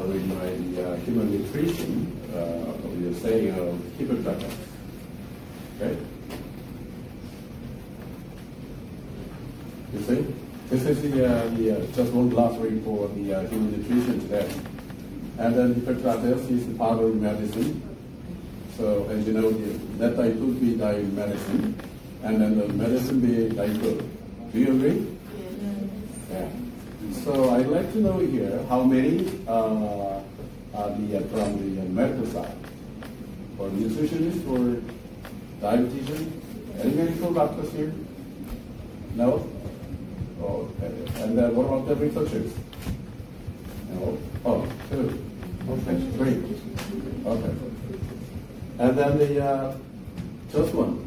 with my human nutrition, we are saying Hippocrates. Okay? You see? This is just one glossary for the human nutrition today. And then Hippocrates is the father of medicine. So, as you know, let thy food be thy medicine, and then the medicine be thy food. Do you agree? Yeah. So I'd like to know here how many are from the medical side, for nutritionists or dietitian. Any medical doctors here? No? Oh, okay. And then what about the researchers? No? Oh, two. Okay, three. Okay. And then the just one.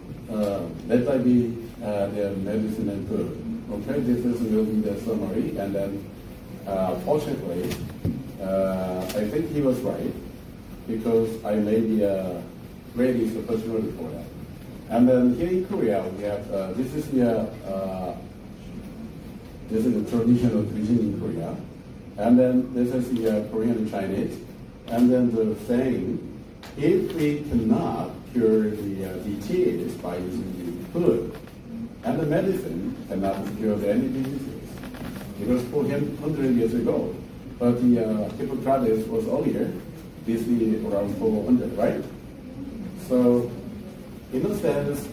Let I be the medicine and food. Okay, this will be the summary, and then fortunately, I think he was right, because I made the greatest opportunity for that. And then here in Korea, we have this is the traditional cuisine in Korea, and then this is the Korean and Chinese, and then the saying, if we cannot cure the disease by using the food, and the medicine cannot cure any diseases. It was 400 years ago, but the Hippocrates was earlier, this is around 400, right? So, in a sense,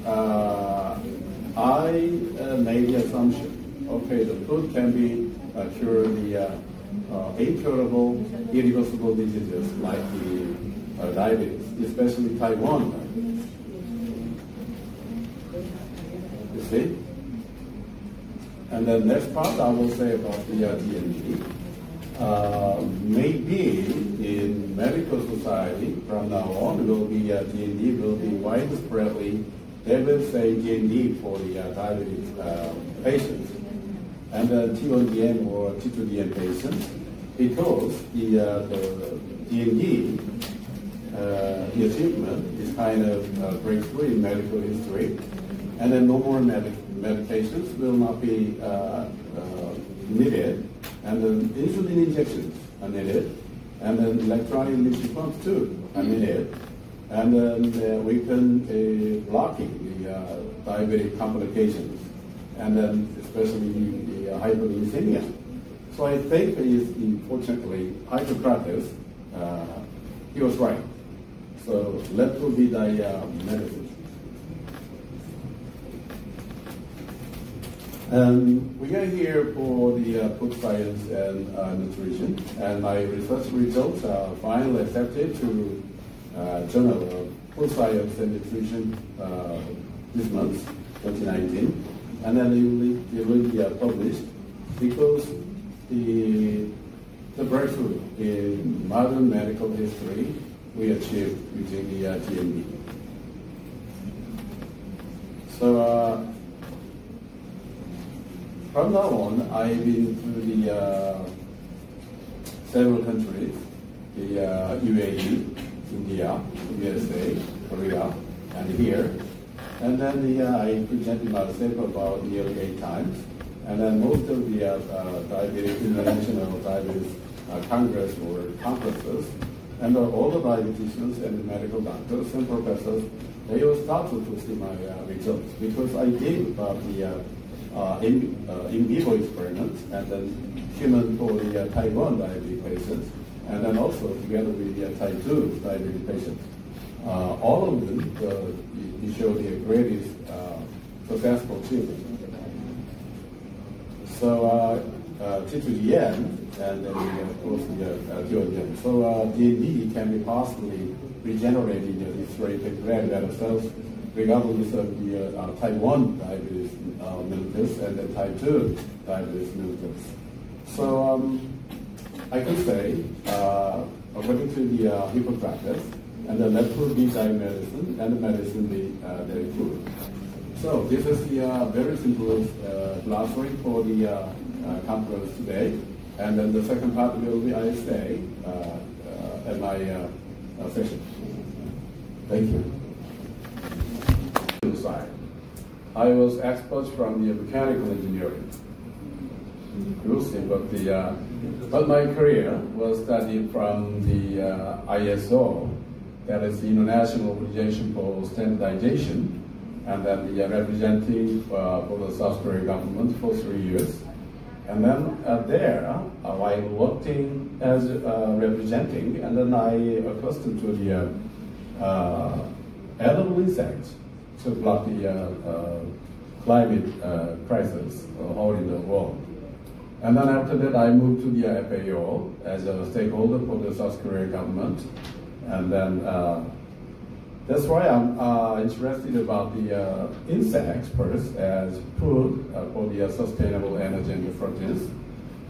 I made the assumption, okay, the food can be cure the incurable, irreversible diseases like the diabetes, especially type 1 diabetes. You see? And the next part I will say about the DND. Maybe in medical society from now on will be DND will be widespreadly, they will say DND for the diabetes patients and T1DM or T2DM patients, because the DND the achievement is kind of breakthrough in medical history, and then no more medications will not be needed, and then insulin injections are needed, and then electronic leaching pumps too are needed, and then we can blocking the diabetic complications, and then especially the hyperglycemia. So I think unfortunately Hippocrates, he was right. So let will be the medicine. We are here for the food science and nutrition, and my research results are finally accepted to Journal of Food Science and Nutrition this month, 2019, and then it will be published, because the breakthrough in modern medical history we achieved using the DND. So from now on, I've been to the several countries, the UAE, India, USA, Korea, and here. And then I presented myself about nearly 8 times. And then most of the diabetes, international diabetes congress or conferences, and all the dietitians and the medical doctors and professors, they were startled to see my results, because I gave about the in vivo experiments, and then human for the type 1 diabetes patients, and then also together with the type 2 diabetes patients. All of them show the greatest successful achievement. So T2DM, and then of course the T1DM. So DND can be possibly regenerated in these red beta cells, regardless of the type 1 diabetes mellitus and the type 2 diabetes mellitus. So I can say, according to the Hippocrates, and the left food be thy medicine, and the medicine be thy food. So this is the very simple glossary for the conference today, and then the second part will be, I say, at my session. Thank you. I was expert from the mechanical engineering. You'll see, but the But my career was studied from the ISO, that is the International Organization for Standardization, and then the representing for the South Korean government for 3 years. And then there, while working as representing, and then I accustomed to the edible insects to block the climate crisis all in the world. And then after that, I moved to the FAO as a stakeholder for the South Korean government. And then that's why I'm interested about the insects first as food for the sustainable energy and the proteins.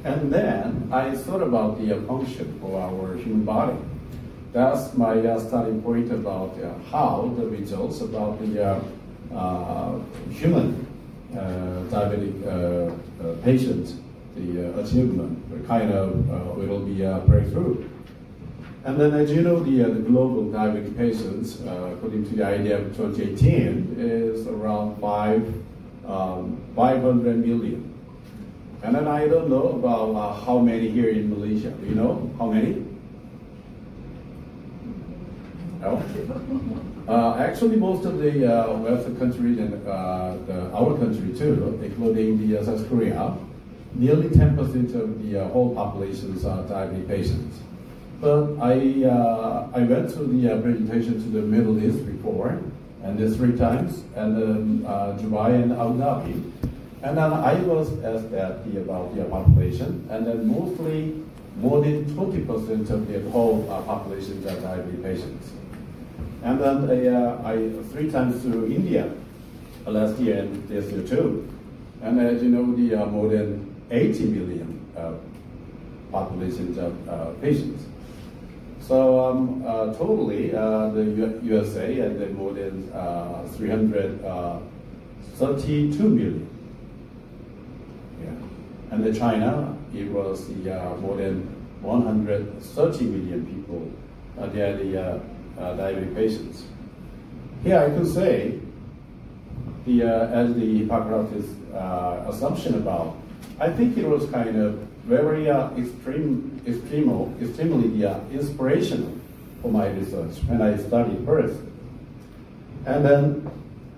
And then I thought about the function for our human body. That's my starting point about how the results about the human diabetic patient, the achievement, kind of will be a breakthrough. And then, as you know, the global diabetic patients, according to the IDF 2018, is around 500 million. And then I don't know about how many here in Malaysia. Do you know how many? No? Actually, most of the Western countries and our country too, including the South Korea, nearly 10% of the whole populations are diabetic patients. But I went to the presentation to the Middle East before, and this 3 times, and then Dubai and Abu Dhabi. And then I was asked about the population, and then mostly more than 20% of the whole population are diabetic patients. And then I 3 times to India last year and this year too. And as you know, the more than 80 million populations of patients. So totally, the USA and then more than 332 million. Yeah. And the China, it was more than 130 million people. They are the diabetic patients. Here I could say, as the Hippocrates assumption about, I think it was kind of very extremely inspirational for my research when I studied first. And then,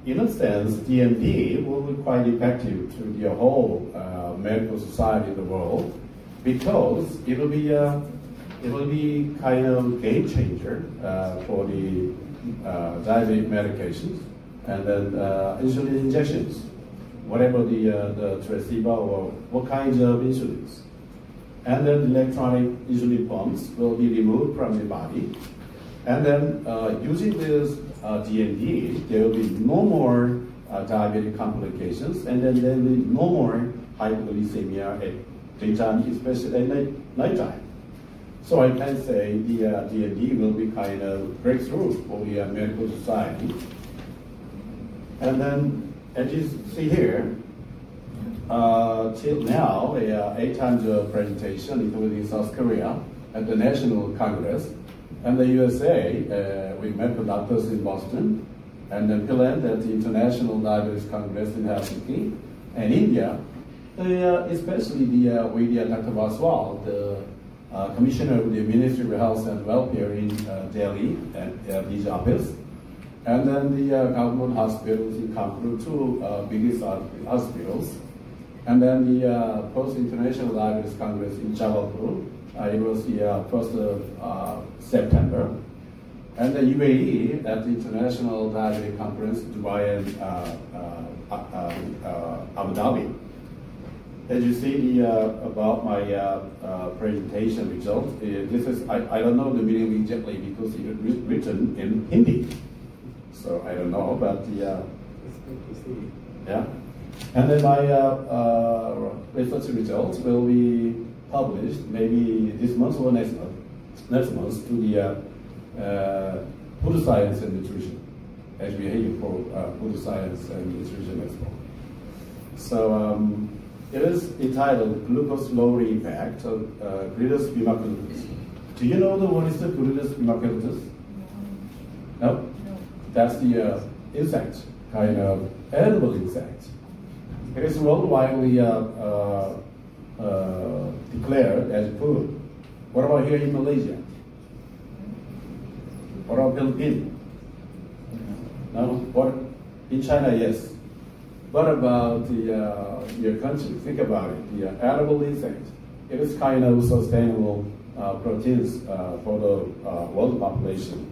in a sense, DMD will be quite effective to the whole medical society in the world because it will be kind of game changer for the diabetic medications and then insulin injections, whatever the placebo or what kinds of insulins. And then electronic insulin pumps will be removed from the body. And then using this DMD, there will be no more diabetic complications, and then there will be no more hypoglycemia at daytime, especially at nighttime. So I can say the DMD will be kind of breakthrough for the medical society. And then, as you see here, till now, 8 times of presentation, including South Korea at the National Congress, and the USA with medical doctors in Boston, and then Finland at the International Diabetes Congress in Helsinki, and India, especially with Dr. Vaswal, the Commissioner of the Ministry of Health and Welfare in Delhi at his office, and then the government hospitals in Kanpur, 2 biggest hospitals. And then the Post-International Diabetes Congress in Jabalpur, it was the 1st of September. And the UAE at the International Diabetic Conference, Dubai and Abu Dhabi. As you see about my presentation results, this is, I don't know the meaning exactly because it is written in Hindi. So I don't know, but yeah. And then my research results will be published maybe this month or next month to the Food Science and Nutrition, as we hear for Food Science and Nutrition Expo. So it is entitled Glucose Lowering Effect of Gluteus bimaculotus. Do you know what is the Gluteus bimaculotus? No? That's the insect, kind of edible insect. It is worldwide declared as food. What about here in Malaysia? What about Philippines? No? What? In China, yes. What about your country? Think about it. The edible insect. It is kind of sustainable proteins for the world population.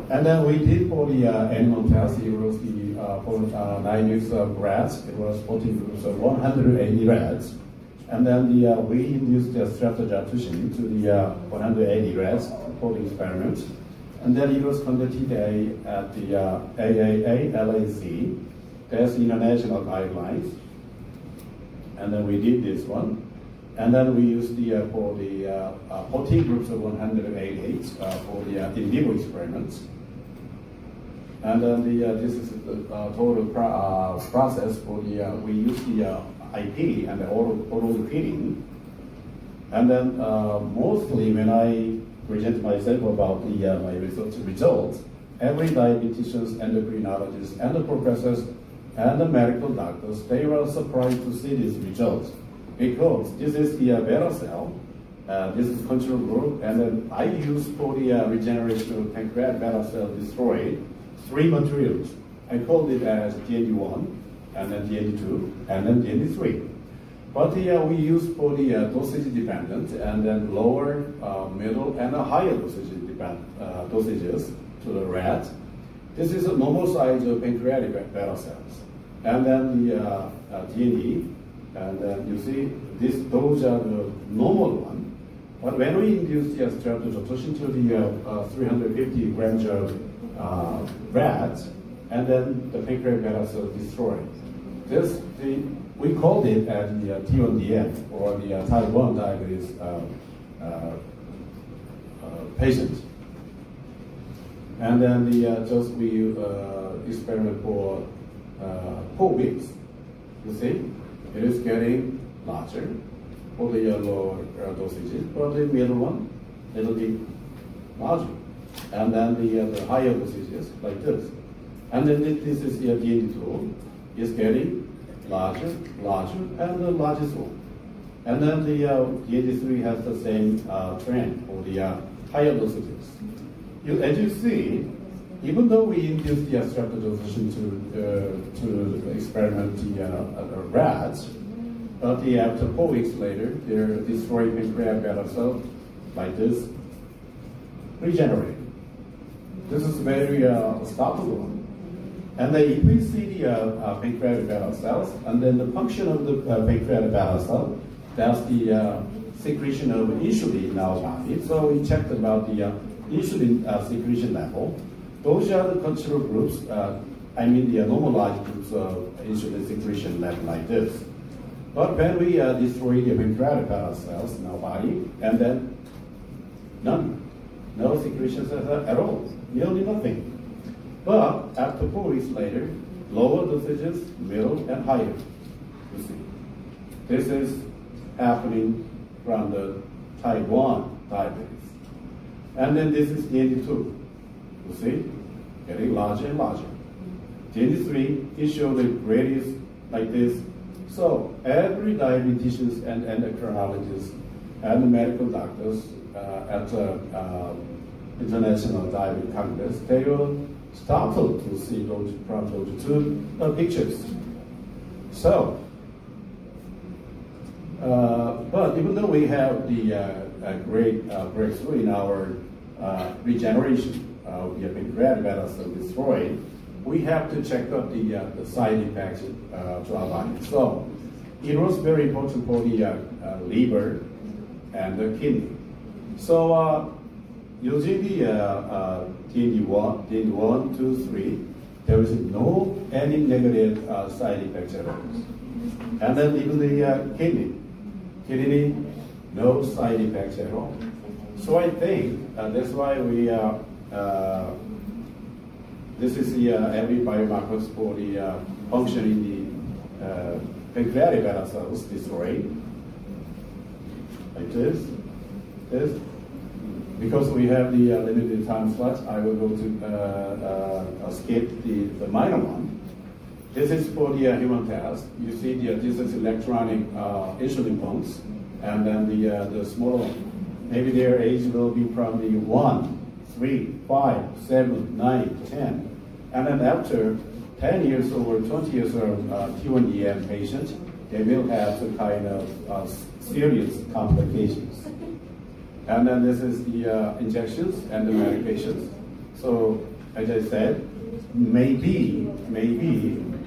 And then we did for the animal test. It was for 9 weeks of rats. It was 14 groups of 180 rats. And then we induced the streptozotocin to the 180 rats for the experiment. And then it was conducted at the AAA-LAC. That's international guidelines. And then we did this one. And then we used for the 14 groups of 188 for the in vivo experiments. And then this is the total process for the, we use the IP and the auto feeding. And then mostly when I present myself about my research results, every dietitians, endocrinologists, and the professors, and the medical doctors, they were surprised to see these results. Because this is the beta cell, this is control group, and then I use for the regeneration of pancreatic beta cell destroyed 3 materials. I called it as DND1, and then DND2, and then DND3. But we use for the dosage dependent, and then lower, middle, and higher dosages to the rat. This is a normal size of pancreatic beta cells. And then the DND, and then you see those are the normal one. But when we induce the streptozotocin to the 350 grams of rats, and then the pancreatic beta cell destroyed. We called it as the T1DM, or the type 1 diabetes patient. And then we experiment for 4 weeks. You see, it is getting larger for the lower dosages. For the middle one, it will be larger. And then the higher dosages, like this. And then this is the DND2, is getting larger, and the largest one. And then the DND3 has the same trend for the higher dosages. As you see, even though we induced the streptozotocin to experiment the rats, but after 4 weeks later, they're destroying pancreatic beta cells like this, regenerating. This is very startling one. And then if we see the pancreatic beta cells, and then the function of the pancreatic beta cell, that's the secretion of insulin in our body. So we checked about the insulin secretion level. Those are the control groups, the normalized groups of insulin secretion level like this. But when we destroy the pancreatic beta cells in our body, and then none, no secretions at all, nearly nothing. But after 4 weeks later, lower dosages, middle, and higher. You see, this is happening from the type 1 diabetes. And then this is DND2. You see, getting larger and larger. DND3 is showing the radius like this. So every dietitians and endocrinologists and the medical doctors at the International Diabetes Congress, they will startled to see those from those two pictures. So, but even though we have the great breakthrough in our regeneration of the pancreatic beta cell destroyed, we have to check out the side effects to our body. So, it was very important for the liver and the kidney. So, using the DND1, 2, 3, there is no any negative side effects at all. And then even the kidney, no side effects at all. So I think that's why we this is the every biomarkers for the function in the pancreatic beta cells destroyed, like this. Because we have the limited time slots, I will go to skip the minor one. This is for the human test. You see this is electronic insulin pumps, and then the smaller one. Maybe their age will be probably 1, 3, 5, 7, 9, 10. And then after 10 years or 20 years of T1DM patients, they will have some kind of serious complications. And then this is the injections and the medications. So as I said, maybe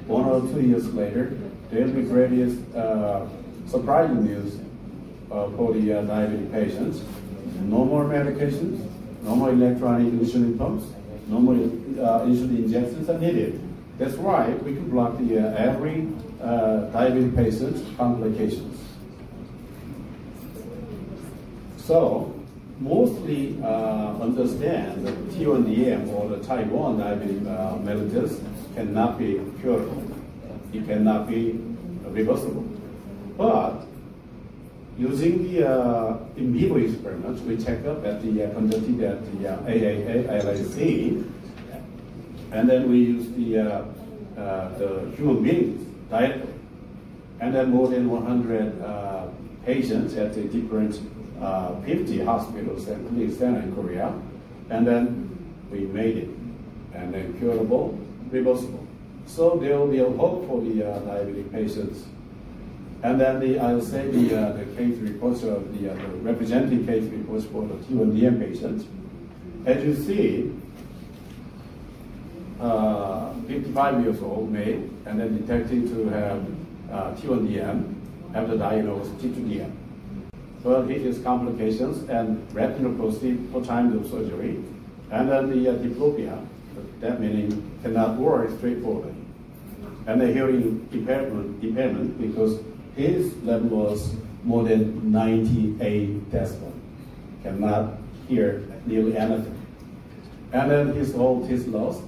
1 or 2 years later, there will be various surprising news for the diabetic patients. No more medications, no more electronic insulin pumps, no more insulin injections are needed. That's why we can block the every diabetic patient's complications. So mostly understand that T1DM or the type 1 diabetic mellitus cannot be curable. It cannot be reversible. But using the in vivo experiments, we check up at the conducted at the AAA-LAC, and then we use the human beings directly, and then more than 100 patients at the different 50 hospitals and clinics in Korea, and then we made it, and then curable, reversible. So there will be a hope for the diabetic patients. And then I'll say the case reports of the representing case reports for the T1DM patients. As you see, 55 years old male, and then detected to have T1DM, after diagnosed T2DM. But it is complications and retinopathy 4 times of surgery, and then the diplopia, that meaning cannot work straightforwardly, and the hearing impairment because his level was more than 98 decibel, cannot hear nearly anything, and then his whole taste loss,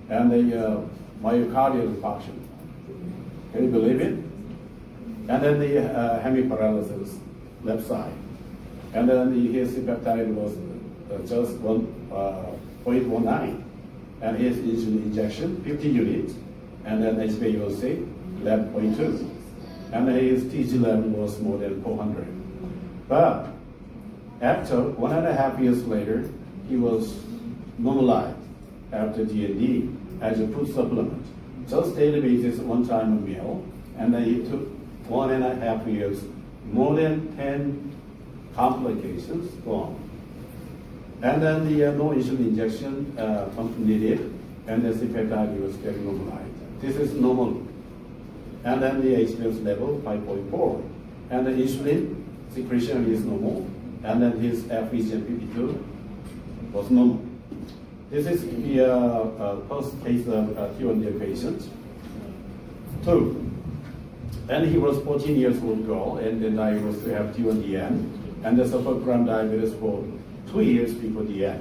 and the myocardial infarction. Can you believe it? And then the hemiparalysis, left side. And then his C-peptide was just 1.19. And his insulin injection, 50 units. And then HbA1c, 11.2. And then his TG level was more than 400. But after 1.5 years later, he was normalized after DND as a food supplement. Just daily basis, 1 time a meal. And then he took 1.5 years, more than 10 complications gone. And then the no insulin injection pump needed, and the C-peptide was getting normalized. This is normal. And then the HbA1c level 5.4, and the insulin secretion is normal, and then his FVCM52 was normal. This is the first case of T1DM patient. 2. And he was 14 years old girl, and then diagnosed to have T1DM, and they suffered from diabetes for 2 years before the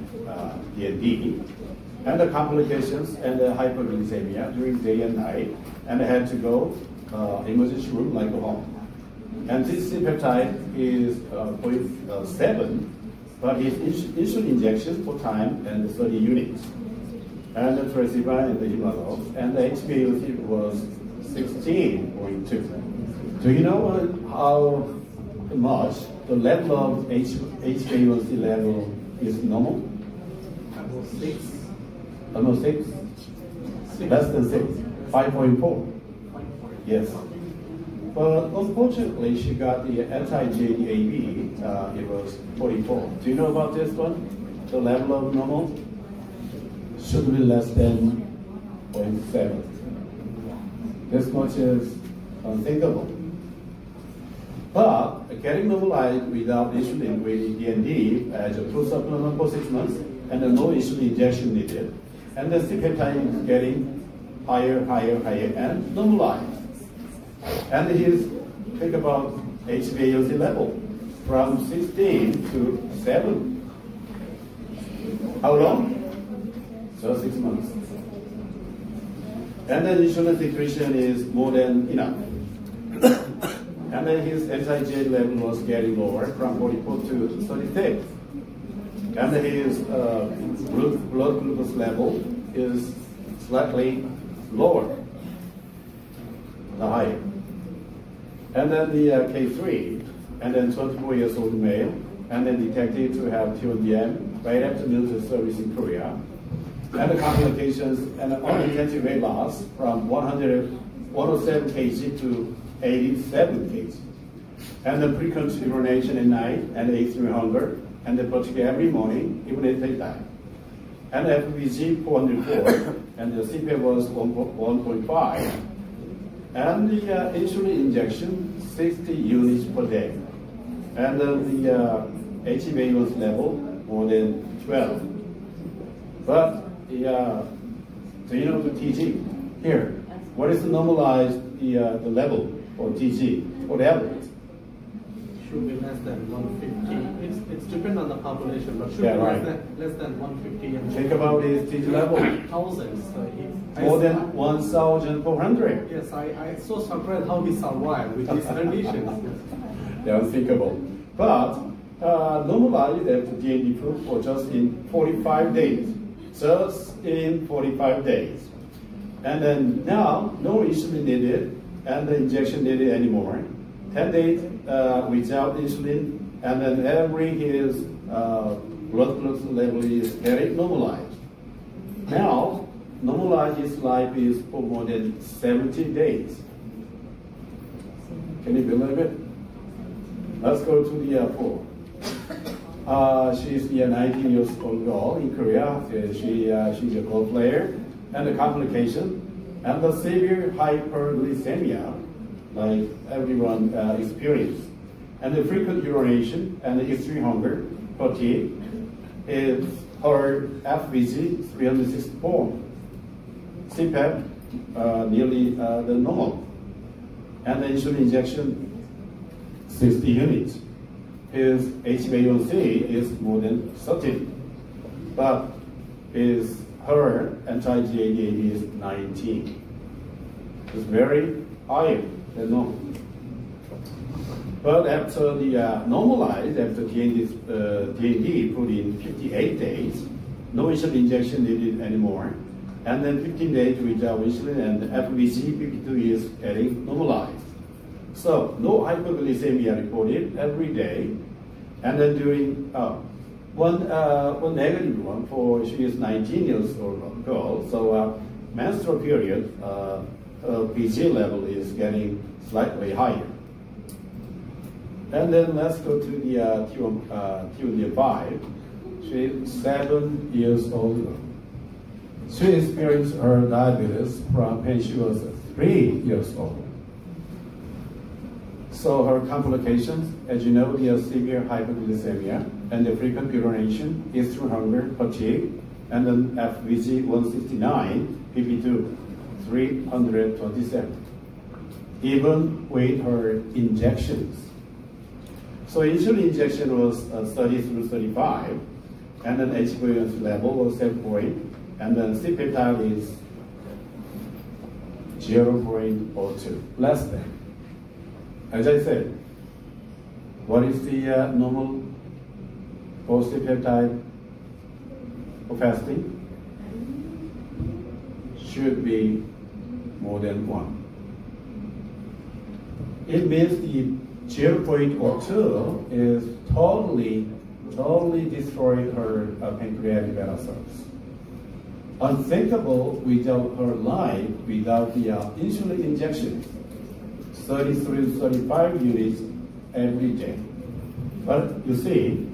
DND, and the complications and the hyperglycemia during day and night, and they had to go emergency room like a home. And this C-peptide is 0.7, but his insulin injection for time and 30 units, and the Tresiba and the Himalog, and the HbA1c was 16.2. Do you know how much the level of HbA1c level is normal? Almost 6. Almost 6? Less than 6. 5.4. Yes. But unfortunately, she got the anti-JDAB. It was 44. Do you know about this one? The level of normal should be less than 0.7. This much is unthinkable. But getting normalized without insulin with DND as a food supplement for 6 months, and no insulin injection needed, and the C-peptide is getting higher, and normalized. And think about HbA1c level from 16 to 7. How long? Just 6 months. And then insulin secretion is more than enough. And then his anti-J level was getting lower from 44 to 36. And then his blood glucose level is slightly lower. the higher. And then the K3, and then 24 years old male, and then detected to have TODM right after military service in Korea. And the complications and unintensive weight loss from 107 kg to 87 kg. And the frequent urination at night and extreme hunger, and the particularly every morning, even at daytime. And the FBG 404, and the CPAP was 1.5. And the insulin injection, 60 units per day. And then the HbA1c level, more than 12. But do you know the TG? Here, what is the normalized the level for TG, for the average? Should be less than 150. It's depend on the population, but should be less than 150. Think about his TG level. Thousands. More than 1,400. Yes, I so surprised how he survived with these conditions. They're unthinkable. But normalized after DND proof for just in 45 days. Just in 45 days. And then now, no insulin needed, and the injection needed anymore. 10 days without insulin, and then his blood glucose level is very normalized. Now, normalized his life is for more than 70 days. Can you believe it? Let's go to the 4. She's a 19 years old girl in Korea. She's a golf player, and the complication, and the severe hyperglycemia, like everyone experienced, and the frequent urination and the extreme hunger, fatigue, is her FBG 364, CPAP nearly the normal, and the insulin injection 60 units. His HbA1c is more than 30, but her anti-GAD is 19. It's very high. No. But after the normalized, after DND put in 58 days, no insulin injection needed anymore. And then 15 days without insulin, and FBG 52 is getting normalized. So no hyperglycemia reported every day. And then during one negative one for she is 19 years old girl. So menstrual period, PG level is getting slightly higher. And then let's go to the T5. She's 7 years old. She experienced her diabetes from when she was 3 years old. So her complications, as you know, the severe hyperglycemia and the frequent urination, extreme hunger, fatigue, and then FBG 169, PP2 327, even with her injections. So insulin injection was 30 through 35, and then HbA1c level was 7 point, and then C-peptide is 0.02, less than. As I said, what is the normal for C-peptide for fasting? Should be more than 1. It means the 0.02 is totally destroyed her pancreatic beta cells. Unthinkable without her life, without the insulin injection, 33 to 35 units every day. But you see,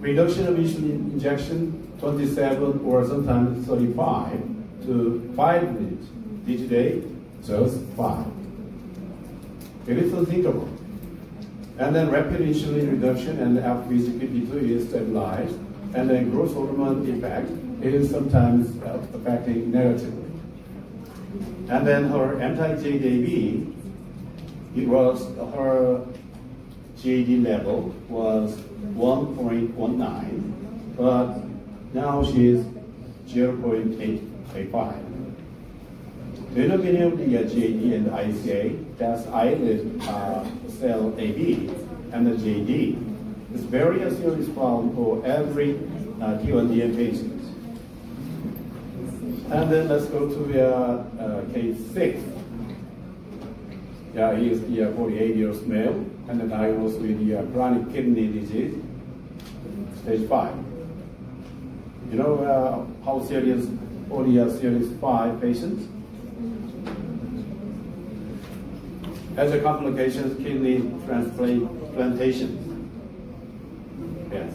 reduction of insulin injection, 27 or sometimes 35 to 5 minutes. Each day, just 5. It is unthinkable. And then rapid insulin reduction and FBG 52 is stabilized, and then growth hormone effect is sometimes affecting negatively. And then her anti-GAD, it was her GAD level was 1.19, but now she is 0.885. Do you know any of the GAD and the ICA? That's islet cell AB and the GAD. It's very serious problem for every T1DM patient. And then let's go to case 6. Yeah, he is 48 years male, and then diagnosed with chronic kidney disease, stage 5. You know how serious for the series 5 patients? As a complication, kidney transplantation. Yes.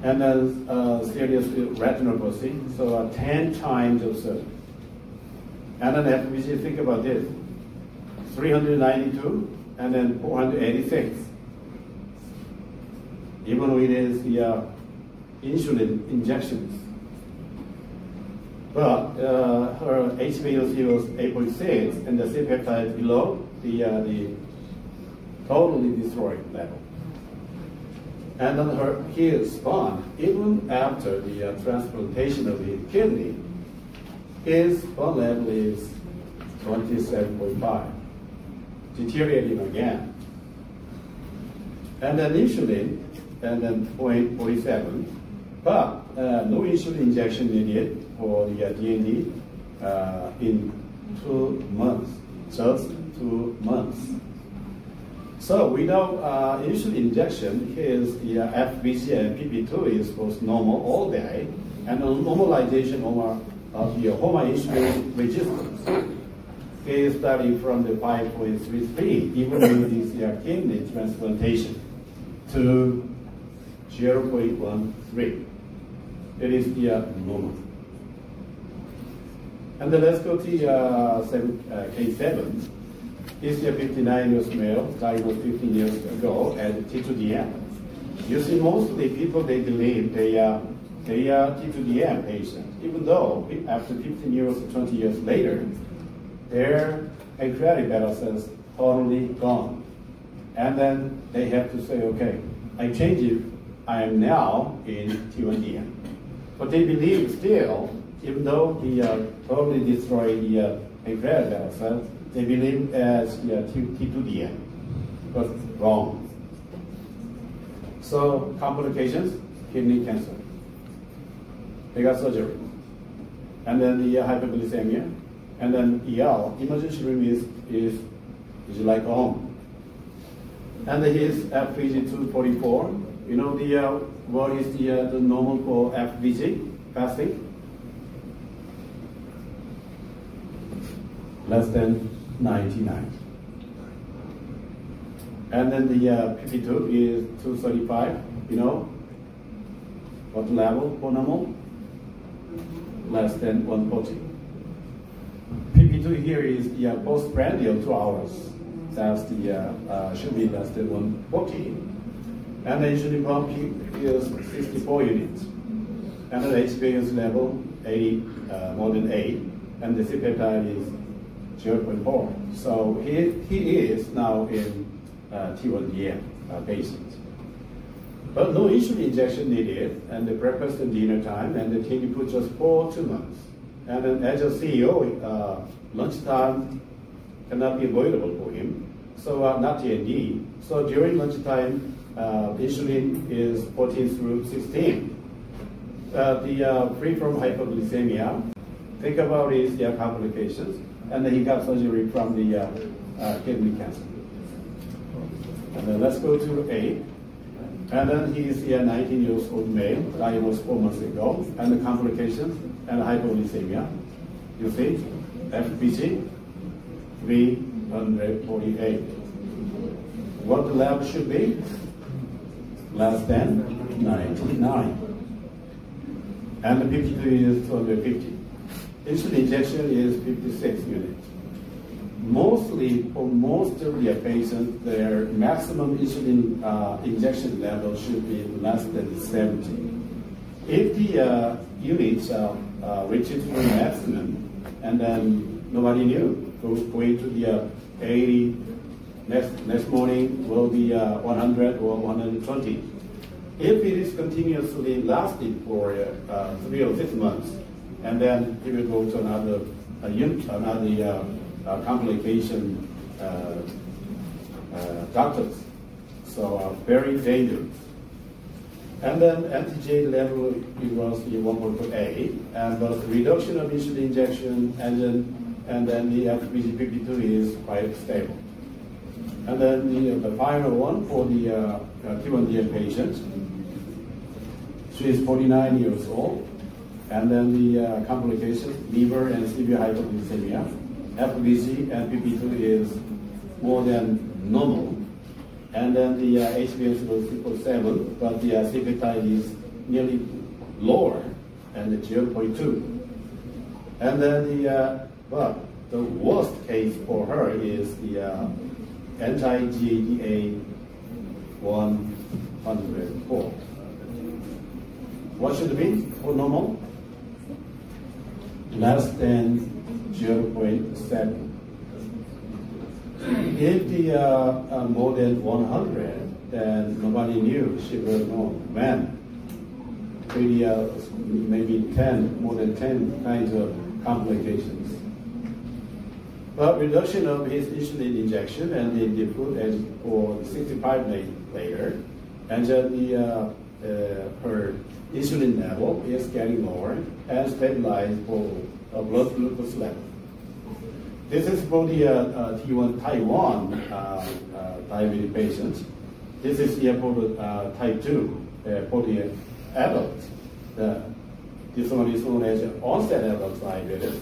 And then serious retinopathy, so 10 times of surgery. And then FBC, think about this, 392 and then 486. Even with his insulin injections. But her HbA1c was 8.6 and the C-peptide below the totally destroyed level. And then his spine, even after the transplantation of the kidney, his spine level is 27.5, deteriorating again. And then insulin, and then 0.47, but no insulin injection needed for the DND in 2 months, just 2 months. So without insulin injection, his FBC and PP2 is both normal all day, and a normalization of the hormone insulin resistance. He studied from the 5.33, even with this kidney transplantation, to 0.13. It is the normal. And then let's go to K7. He's a 59 years male, diagnosed 15 years ago at T2DM. You see, mostly people, they believe they are T2DM patients, even though after 15 years or 20 years later, their pancreatic beta cells totally gone. And then they have to say, okay, I change it, I am now in T1DM. But they believe still, even though he totally destroyed the pancreatic beta cells, they believe as T2DM, but wrong. So complications, kidney cancer. They got surgery. And then the hyperglycemia. And then ER, emergency room is like home. And his FVG 244. You know what is the normal for FVG fasting? Less than 99. And then the PP2 is 235. You know what level for normal? Less than 140. PP2 here is the postprandial 2 hours. That's the should be less than 140. And the insulin pump is 64 units. And the HbA1c level 80, more than 8, and the C-peptide is 0.4. So he is now in T1DM patient. But no insulin injection needed, and the breakfast and dinner time, and the kidney put just for 2 months. And then as a CEO, lunchtime cannot be avoidable for him. So not TND. So during lunchtime, insulin is 14 through 16. Free from hypoglycemia. Think about his complications. And then he got surgery from the kidney cancer. And then let's go to 8. And then he is 19 years old male, diagnosed 4 months ago, and the complications and hypoglycemia. You see, FBC 348. What the level should be? Less than 99. And the PP2 is 250. Insulin injection is 56 units. Mostly, for most of the patients, their maximum insulin injection level should be less than 70. If the units reaches the maximum, and then nobody knew, going to the 80, next morning will be 100 or 120. If it is continuously lasting for 3 or 6 months, and then it will go to another complication doctors. So very dangerous. And then NTJ level, it was 1.8, and the reduction of insulin injection, and then and then the FBG52 is quite stable. And then the final one for the T1DM patient. She is 49 years old, and then the complications, liver and severe hypoglycemia. FBG and PP2 is more than normal. And then the HbA1c was 3.7, but the C-peptide is nearly lower, and 0.2. And then but the worst case for her is the anti-GADA 104. What should it be for normal? Less than 0.7. If the more than 100, then nobody knew she will know when. Maybe 10, more than 10 kinds of complications. But reduction of his insulin injection and the food as for 65 days later, and then her insulin level is getting lower and stabilized for blood glucose level. This is for the T1 type 1 diabetes patients. This is for the type 2 for the adults. This one is known as onset adult diabetes.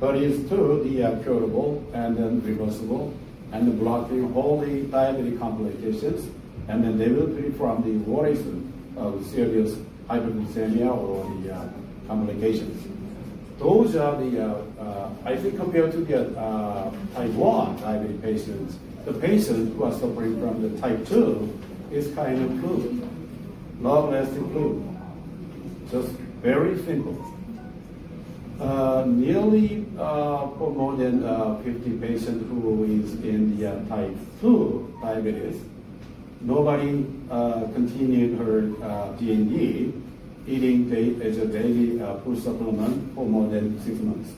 But it's too the curable and then reversible and blocking all the diabetic complications, and then they will be from the worrisome of serious hyperglycemia or the complications. Those are the, I think compared to the type 1 diabetic patients, the patients who are suffering from the type 2 is kind of flu, long-lasting flu. Just very simple. Nearly for more than 50 patients who is in the type 2 diabetes, nobody continued her D&D eating as a daily food supplement for more than 6 months.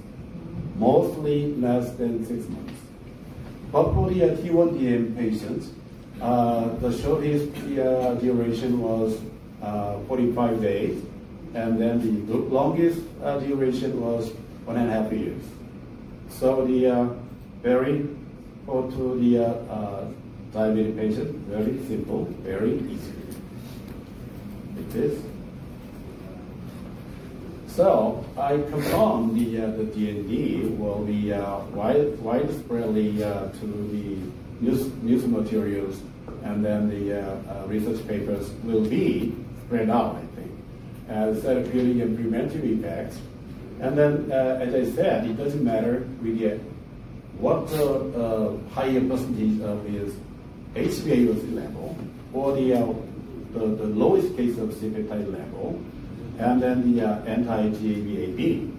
Mostly less than 6 months. But for the T1DM patients, the shortest duration was 45 days, and then the longest duration was 1.5 years. So the to the diabetic patient, very simple, very easy. It is. So I confirm the D&D will be widespreadly to the news materials, and then the research papers will be spread out, I think, as therapeutic and preventive effects. And then, as I said, it doesn't matter really what the higher percentage of his HbA1c level or the lowest case of C-peptide level, and then the anti-GABA.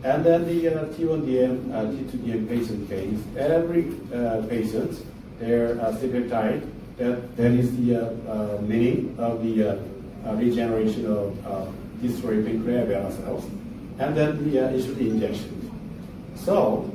And then the T1DM, T2DM patient case, every patient, their C-peptide, that is the meaning of the regeneration of destroyed pancreatic beta cells, and then the insulin injection. So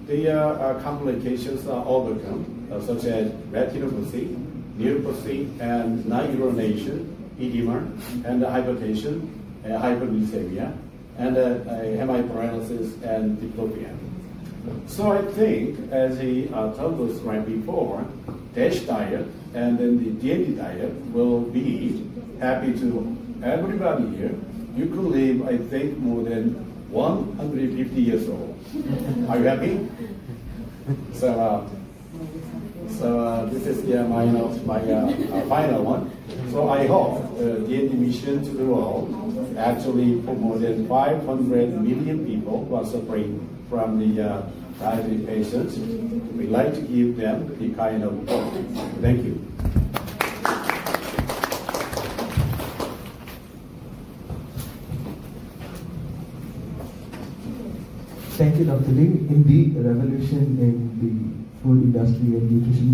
the complications are overcome, such as retinopathy, neuropathy, and non-urination, edema, and hypertension, hyperglycemia, and hemoparalysis and diplopia. So I think, as he told us right before, DASH diet and then the D&D diet will be happy to everybody here. You could live, I think, more than 150 years old. Are you happy? So this is my final one. So I hope the D&D mission to the world, actually for more than 500 million people who are suffering from the diabetes patients, we'd like to give them the kind of hope. Thank you. Thank you, Dr. Lee. Indeed, a revolution in the food industry and nutrition